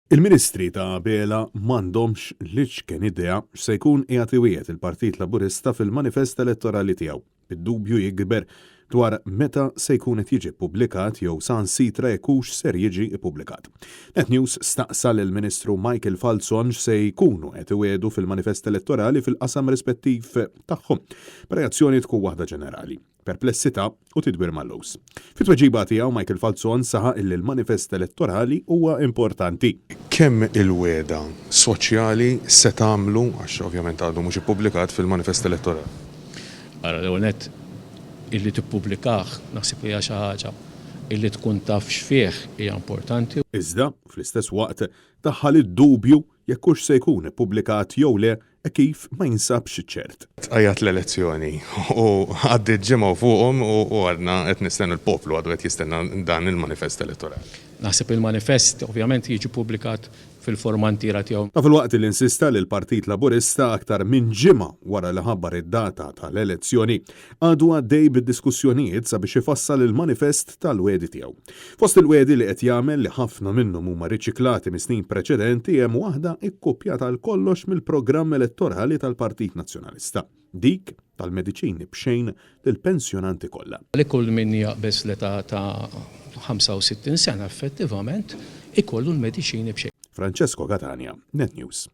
Il-Ministri ta' Bela m'għandhomx liċken idea x'se jkun qiegħed iwieħed il-Partit Laburista fil-manifest elettorali tiegħu. Bid-dubju jikber dwar meta se jkun qed jiġi ppubblikat jew sansitra jekux ser jiġi ppubblikat. Net News staqsal il-Ministru Michael Falzon x'se jkunu qed iwiedu fil-manifest elettorali fil-qasam rispettiv tagħhom. Reazzjoni tkun waħda ġenerali, perplessità u tidwir mal-lowż. Fit-tweġiba tiegħu Michael Falzon saħaq illi l-manifest elettorali huwa importanti. Kemm il-weda soċjali se tagħmlu għax ovvjament għadu mhux ippubblikat fil-manifest elettorali? Ara l-ewwel illi tippubblikaħ naħseb hija xi ħaġa illi tkun taf x'fih hija importanti. Iżda fl-istess waqt daħħal id-dubju jekk hux se jkun ippubblikat jew le kif ma jinsabx ċert. Tqajjat l-elezzjoni u għaddiet ġimgħa fuqhom u għadna qed nistennu l-poplu għadu qed jistenna dan il-manifest elettorali. Naħseb il-manifest ovvjament jiġi pubblikat fil-formantira tiegħu. Ta' fil-waqt li insista li l-Partit Laburista aktar minn ġimgħa wara li ħabbar id-data tal-elezzjoni għadu għaddej bid-diskussjonijiet sabiex ifassal il-manifest tal-wedi tiegħu. Fost il-wedi li qed jagħmel li ħafna minnhom huma riċiklati mis snin preċedenti hemm waħda ikkopjata għal kollox mill-programm elettorali tal-Partit Nazzjonalista. Dik tal-mediċini b'xejn lill-pensjonanti kollha. Li kull min jaqbes l-età ta' 65 sena effettivament ikollu l-mediċini b'xejn. Francesco Catania, Net News.